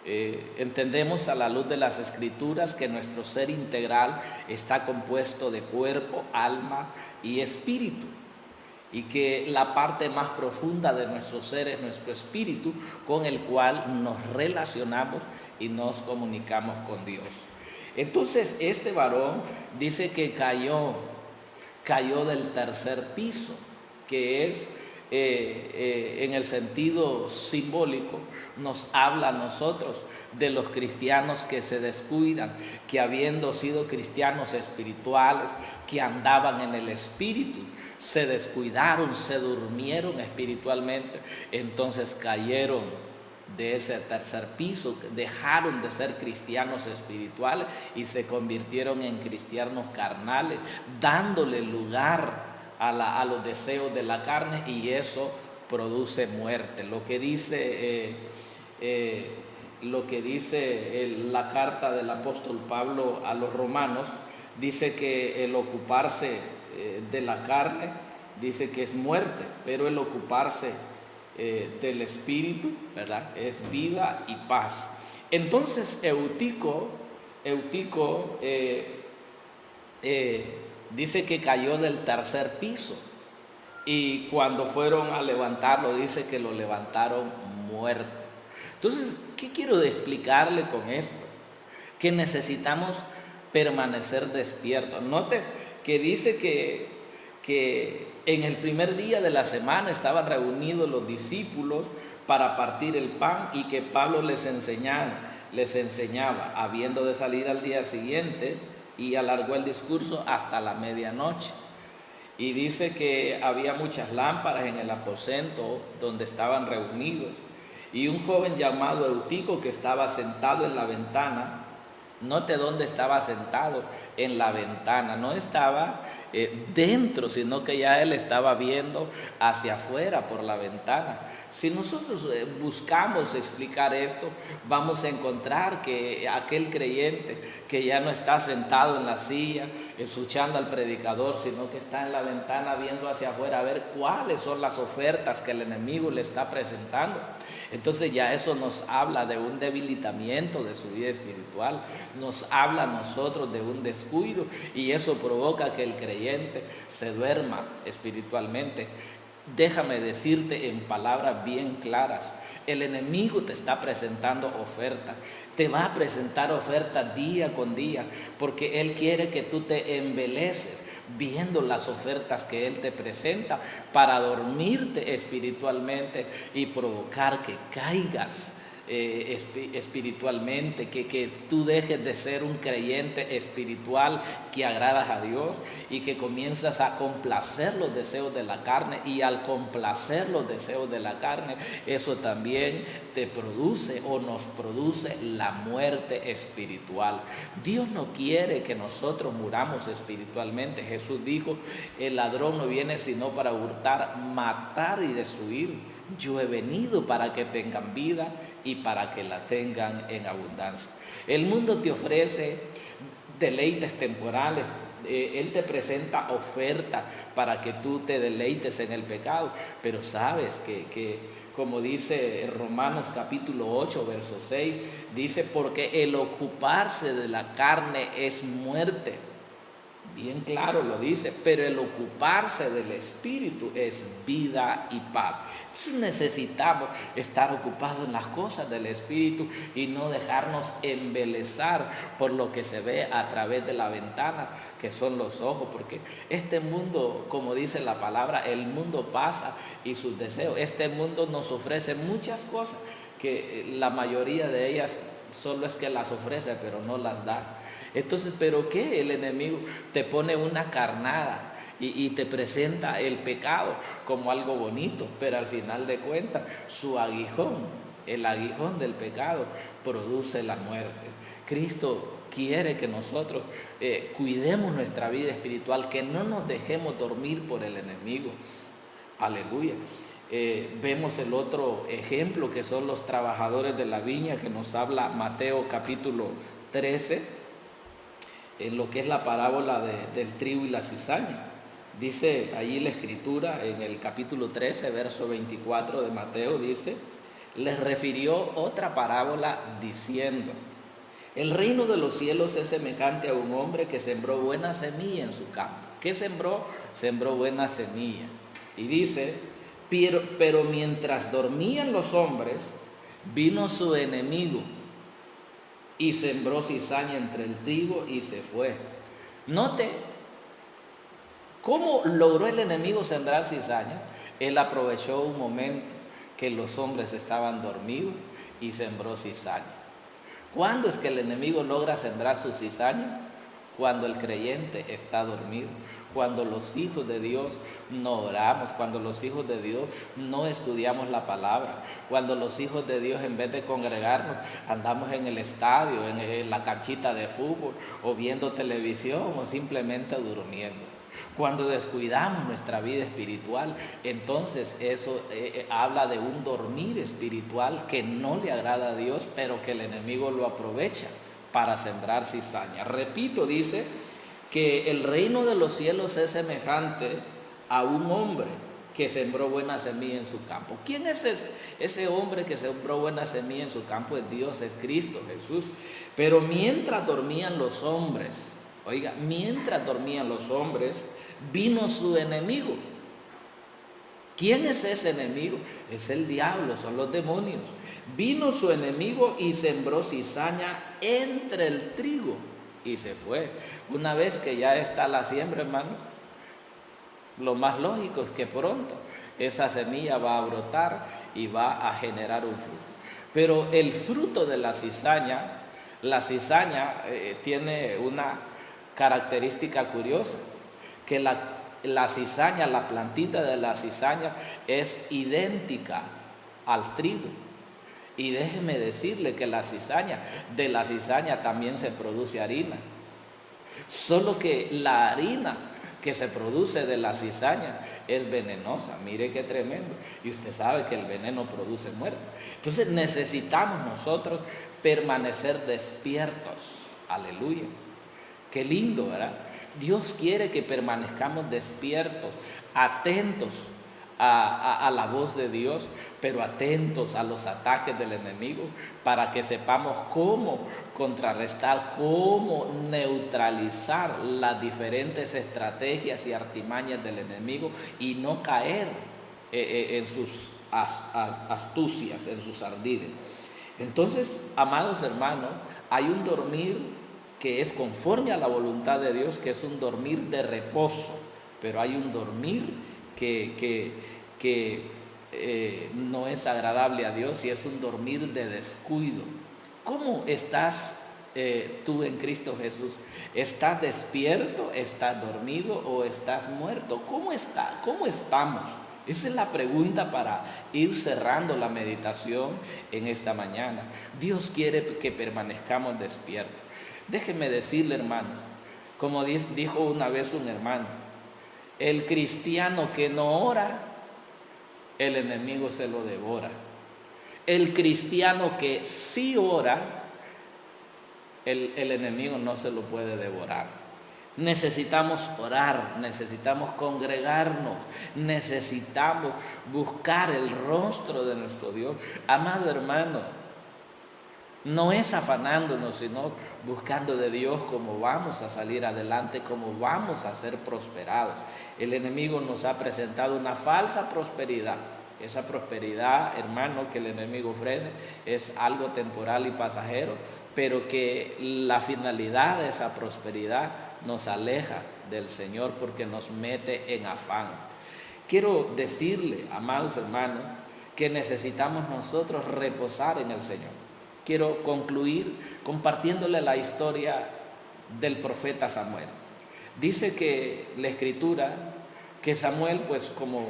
Entendemos a la luz de las Escrituras que nuestro ser integral está compuesto de cuerpo, alma y espíritu, y que la parte más profunda de nuestro ser es nuestro espíritu, con el cual nos relacionamos y nos comunicamos con Dios. Entonces este varón dice que cayó del tercer piso, que es en el sentido simbólico, nos habla a nosotros de los cristianos que se descuidan, que habiendo sido cristianos espirituales, que andaban en el Espíritu, se descuidaron, se durmieron espiritualmente, entonces cayeron de ese tercer piso, dejaron de ser cristianos espirituales y se convirtieron en cristianos carnales, dándole lugar a los deseos de la carne, y eso produce muerte. Lo que dice la carta del apóstol Pablo a los romanos, dice que el ocuparse de la carne, dice que es muerte, pero el ocuparse del Espíritu, ¿verdad?, es vida y paz. Entonces Eutico dice que cayó del tercer piso, y cuando fueron a levantarlo, dice que lo levantaron muerto. Entonces, ¿qué quiero explicarle con esto? Que necesitamos permanecer despiertos. Note que dice que en el primer día de la semana estaban reunidos los discípulos para partir el pan, y que Pablo les enseñaba habiendo de salir al día siguiente, y alargó el discurso hasta la medianoche. Y dice que había muchas lámparas en el aposento donde estaban reunidos, y un joven llamado Eutico, que estaba sentado en la ventana. Note dónde estaba sentado, en la ventana. No estaba dentro, sino que ya él estaba viendo hacia afuera por la ventana. Si nosotros buscamos explicar esto, vamos a encontrar que aquel creyente que ya no está sentado en la silla escuchando al predicador, sino que está en la ventana viendo hacia afuera a ver cuáles son las ofertas que el enemigo le está presentando. Entonces ya eso nos habla de un debilitamiento de su vida espiritual, nos habla a nosotros de un descuido, y eso provoca que el creyente se duerma espiritualmente. Déjame decirte en palabras bien claras, el enemigo te está presentando ofertas, te va a presentar ofertas día con día, porque él quiere que tú te embeleces viendo las ofertas que él te presenta para dormirte espiritualmente y provocar que caigas espiritualmente, que tú dejes de ser un creyente espiritual que agradas a Dios y que comienzas a complacer los deseos de la carne, y al complacer los deseos de la carne, eso también te produce o nos produce la muerte espiritual. Dios no quiere que nosotros muramos espiritualmente. Jesús dijo: el ladrón no viene sino para hurtar, matar y destruir. Yo he venido para que tengan vida y para que la tengan en abundancia. El mundo te ofrece deleites temporales. Él te presenta ofertas para que tú te deleites en el pecado. Pero sabes que como dice Romanos capítulo 8, verso 6, dice: porque el ocuparse de la carne es muerte. Bien claro lo dice, pero el ocuparse del Espíritu es vida y paz. Entonces necesitamos estar ocupados en las cosas del Espíritu y no dejarnos embelezar por lo que se ve a través de la ventana, que son los ojos, porque este mundo, como dice la palabra, el mundo pasa y sus deseos. Este mundo nos ofrece muchas cosas que la mayoría de ellas solo es que las ofrece, pero no las da. Entonces, ¿pero qué? El enemigo te pone una carnada y te presenta el pecado como algo bonito, pero al final de cuentas, su aguijón, el aguijón del pecado, produce la muerte. Cristo quiere que nosotros cuidemos nuestra vida espiritual, que no nos dejemos dormir por el enemigo. Aleluya. Vemos el otro ejemplo, que son los trabajadores de la viña, que nos habla Mateo capítulo 13, en lo que es la parábola del trigo y la cizaña. Dice allí la escritura en el capítulo 13, verso 24 de Mateo, dice: les refirió otra parábola diciendo: el reino de los cielos es semejante a un hombre que sembró buena semilla en su campo. ¿Qué sembró? Sembró buena semilla. Y dice: pero mientras dormían los hombres, vino su enemigo y sembró cizaña entre el trigo y se fue. Note cómo logró el enemigo sembrar cizaña. Él aprovechó un momento que los hombres estaban dormidos y sembró cizaña. ¿Cuándo es que el enemigo logra sembrar su cizaña? Cuando el creyente está dormido, cuando los hijos de Dios no oramos, cuando los hijos de Dios no estudiamos la palabra, cuando los hijos de Dios, en vez de congregarnos, andamos en el estadio, en la canchita de fútbol, o viendo televisión, o simplemente durmiendo. Cuando descuidamos nuestra vida espiritual, entonces eso habla de un dormir espiritual que no le agrada a Dios, pero que el enemigo lo aprovecha para sembrar cizaña. Repito, dice que el reino de los cielos es semejante a un hombre que sembró buena semilla en su campo. ¿Quién es ese hombre que sembró buena semilla en su campo? Es Dios, es Cristo Jesús. Pero mientras dormían los hombres, oiga, mientras dormían los hombres, vino su enemigo. ¿Quién es ese enemigo? Es el diablo, son los demonios. Vino su enemigo y sembró cizaña entre el trigo y se fue. Una vez que ya está la siembra, hermano, lo más lógico es que pronto esa semilla va a brotar y va a generar un fruto. Pero el fruto de la cizaña tiene una característica curiosa, que la cizaña, la plantita de la cizaña es idéntica al trigo. Y déjeme decirle que de la cizaña también se produce harina. Solo que la harina que se produce de la cizaña es venenosa. Mire qué tremendo. Y usted sabe que el veneno produce muerte. Entonces necesitamos nosotros permanecer despiertos. Aleluya. Qué lindo, ¿verdad? Dios quiere que permanezcamos despiertos, atentos a la voz de Dios, pero atentos a los ataques del enemigo, para que sepamos cómo contrarrestar, cómo neutralizar las diferentes estrategias y artimañas del enemigo y no caer en sus astucias, en sus ardides. Entonces, amados hermanos, hay un dormir que es conforme a la voluntad de Dios, que es un dormir de reposo, pero hay un dormir que no es agradable a Dios y es un dormir de descuido. ¿Cómo estás tú en Cristo Jesús? ¿Estás despierto? ¿Estás dormido? ¿O estás muerto? ¿Cómo estamos? Esa es la pregunta para ir cerrando la meditación en esta mañana. Dios quiere que permanezcamos despiertos. Déjeme decirle, hermano, como dijo una vez un hermano, el cristiano que no ora, el enemigo se lo devora. El cristiano que sí ora, el enemigo no se lo puede devorar. Necesitamos orar, necesitamos congregarnos, necesitamos buscar el rostro de nuestro Dios. Amado hermano, no es afanándonos, sino buscando de Dios cómo vamos a salir adelante, cómo vamos a ser prosperados. El enemigo nos ha presentado una falsa prosperidad. Esa prosperidad, hermano, que el enemigo ofrece es algo temporal y pasajero, pero que la finalidad de esa prosperidad nos aleja del Señor porque nos mete en afán. Quiero decirle, amados hermanos, que necesitamos nosotros reposar en el Señor. Quiero concluir compartiéndole la historia del profeta Samuel. Dice que la Escritura, que Samuel, pues como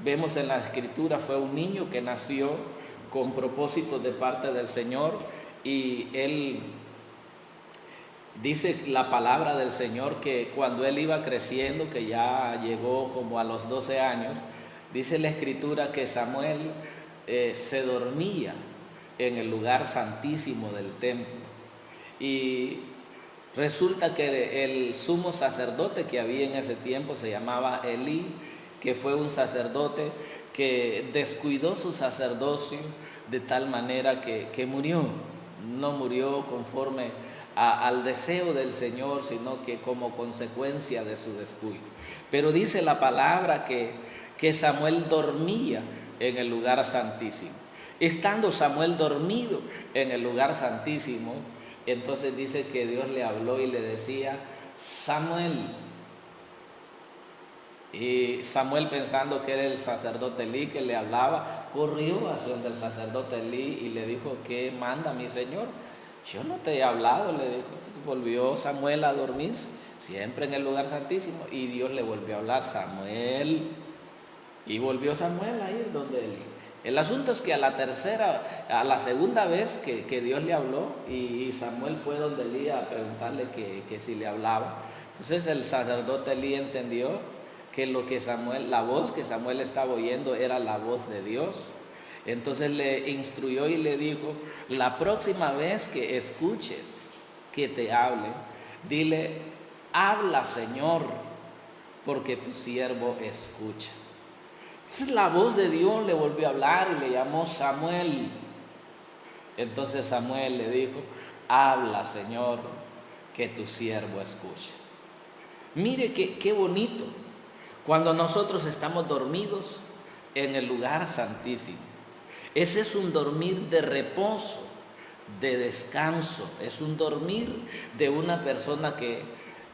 vemos en la Escritura, fue un niño que nació con propósitos de parte del Señor, y él dice la palabra del Señor que cuando él iba creciendo, que ya llegó como a los 12 años, dice la Escritura que Samuel se dormía en el lugar santísimo del templo. Y resulta que el sumo sacerdote que había en ese tiempo se llamaba Elí, que fue un sacerdote que descuidó su sacerdocio de tal manera que murió. No murió conforme al deseo del Señor, sino que como consecuencia de su descuido. Pero dice la palabra que Samuel dormía en el lugar santísimo. Estando Samuel dormido en el lugar santísimo, entonces dice que Dios le habló y le decía: Samuel. Y Samuel, pensando que era el sacerdote Elí que le hablaba, corrió hacia donde el sacerdote Elí y le dijo: ¿qué manda mi señor? Yo no te he hablado, le dijo. Entonces volvió Samuel a dormirse, siempre en el lugar santísimo, y Dios le volvió a hablar: Samuel. Y volvió Samuel a ir donde Elí. El asunto es que a la segunda vez que Dios le habló, y Samuel fue donde Elí a preguntarle que si le hablaba. Entonces el sacerdote Elí entendió que la voz que Samuel estaba oyendo era la voz de Dios. Entonces le instruyó y le dijo: la próxima vez que escuches que te hable, dile: habla, Señor, porque tu siervo escucha. Entonces la voz de Dios le volvió a hablar y le llamó: Samuel. Entonces Samuel le dijo: habla, Señor, que tu siervo escucha. Mire qué bonito cuando nosotros estamos dormidos en el lugar santísimo. Ese es un dormir de reposo, de descanso. Es un dormir de una persona que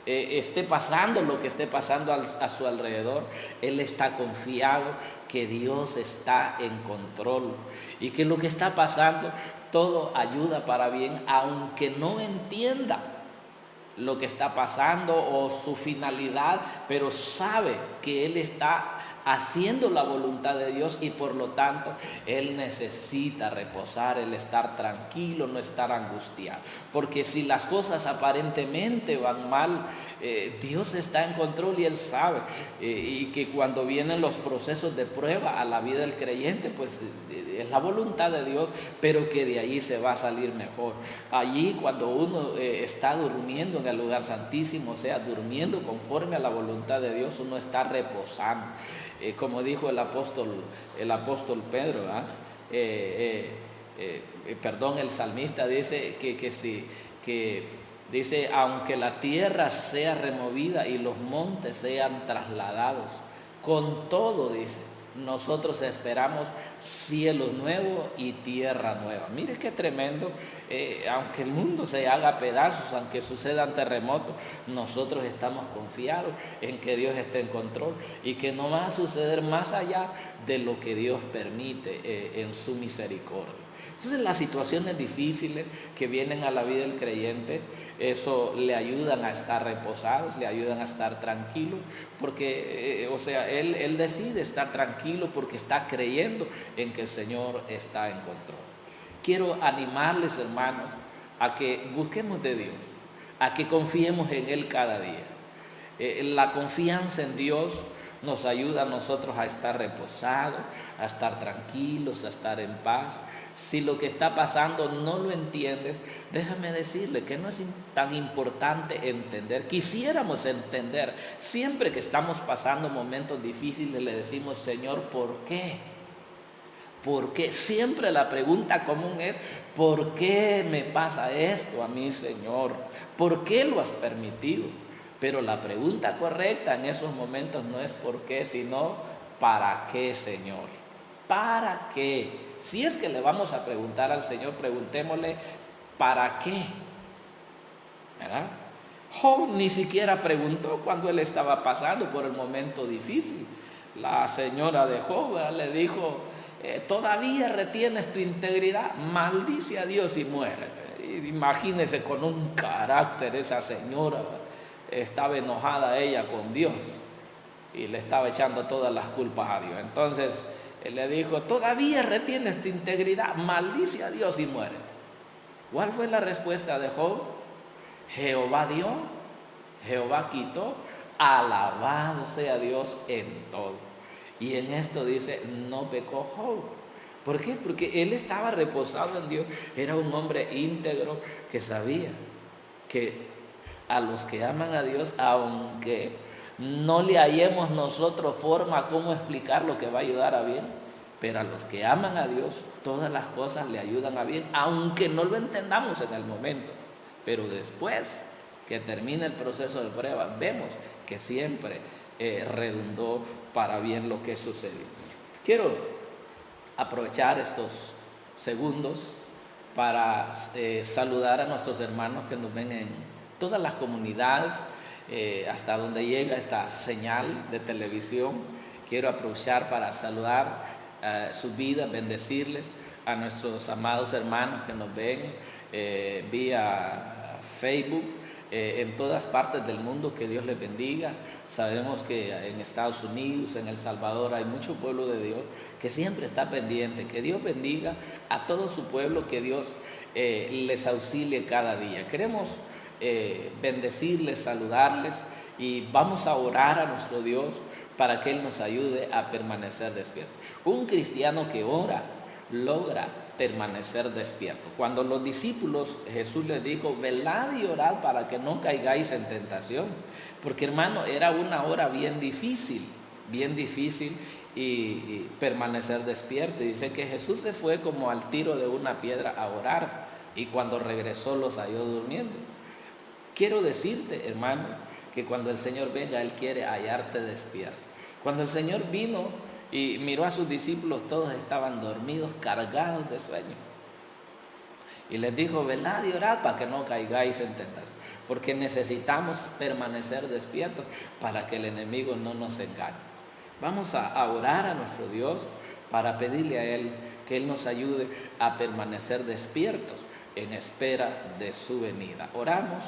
esté pasando lo que esté pasando a su alrededor. Él está confiado que Dios está en control y que lo que está pasando todo ayuda para bien, aunque no entienda lo que está pasando o su finalidad, pero sabe que Él está haciendo la voluntad de Dios y por lo tanto Él necesita reposar, el estar tranquilo, no estar angustiado. Porque si las cosas aparentemente van mal, Dios está en control y Él sabe. Y que cuando vienen los procesos de prueba a la vida del creyente, pues es la voluntad de Dios, pero que de allí se va a salir mejor. Allí cuando uno está durmiendo en el lugar santísimo, o sea, durmiendo conforme a la voluntad de Dios, uno está reposando. Como dijo el apóstol Pedro, el salmista dice dice: aunque la tierra sea removida y los montes sean trasladados, con todo, dice, nosotros esperamos cielos nuevos y tierra nueva. Mire qué tremendo, aunque el mundo se haga pedazos, aunque sucedan terremotos, nosotros estamos confiados en que Dios está en control y que no va a suceder más allá de lo que Dios permite en su misericordia. Entonces las situaciones difíciles que vienen a la vida del creyente, eso le ayudan a estar reposados, le ayudan a estar tranquilos, porque él decide estar tranquilo porque está creyendo en que el Señor está en control. Quiero animarles, hermanos, a que busquemos de Dios, a que confiemos en Él cada día. La confianza en Dios nos ayuda a nosotros a estar reposados, a estar tranquilos, a estar en paz. Si lo que está pasando no lo entiendes, déjame decirle que no es tan importante entender. Quisiéramos entender. Siempre que estamos pasando momentos difíciles le decimos: Señor, ¿por qué? ¿Por qué? Siempre la pregunta común es: ¿por qué me pasa esto a mí, Señor? ¿Por qué lo has permitido? Pero la pregunta correcta en esos momentos no es por qué, sino ¿para qué, Señor? ¿Para qué? Si es que le vamos a preguntar al Señor, preguntémosle ¿para qué? ¿Verdad? Job ni siquiera preguntó cuando él estaba pasando por el momento difícil. La señora de Job le dijo: todavía retienes tu integridad, maldice a Dios y muérete. Y imagínese con un carácter esa señora. Estaba enojada ella con Dios y le estaba echando todas las culpas a Dios. Entonces él le dijo: todavía retienes tu integridad, maldice a Dios y muérete. ¿Cuál fue la respuesta de Job? Jehová dio, Jehová quitó, alabado sea Dios en todo. Y en esto dice: no pecó Job. ¿Por qué? Porque él estaba reposado en Dios. Era un hombre íntegro que sabía que a los que aman a Dios, aunque no le hallemos nosotros forma cómo explicar lo que va a ayudar a bien, pero a los que aman a Dios, todas las cosas le ayudan a bien, aunque no lo entendamos en el momento. Pero después que termine el proceso de prueba, vemos que siempre redundó para bien lo que sucedió. Quiero aprovechar estos segundos para saludar a nuestros hermanos que nos ven en todas las comunidades, hasta donde llega esta señal de televisión. Quiero aprovechar para saludar sus vidas, bendecirles a nuestros amados hermanos que nos ven vía Facebook, en todas partes del mundo. Que Dios les bendiga. Sabemos que en Estados Unidos, en El Salvador, hay mucho pueblo de Dios que siempre está pendiente. Que Dios bendiga a todo su pueblo, que Dios les auxilie cada día. Queremos bendecirles, saludarles, y vamos a orar a nuestro Dios para que Él nos ayude a permanecer despiertos. Un cristiano que ora logra permanecer despierto. Cuando los discípulos, Jesús les dijo: velad y orad para que no caigáis en tentación, porque, hermano, era una hora bien difícil y permanecer despierto. Y dice que Jesús se fue como al tiro de una piedra a orar, y cuando regresó los halló durmiendo. Quiero decirte, hermano, que cuando el Señor venga, Él quiere hallarte despierto. Cuando el Señor vino y miró a sus discípulos, todos estaban dormidos, cargados de sueño. Y les dijo: velad y orad para que no caigáis en tentación. Porque necesitamos permanecer despiertos para que el enemigo no nos engañe. Vamos a orar a nuestro Dios para pedirle a Él que Él nos ayude a permanecer despiertos en espera de su venida. Oramos.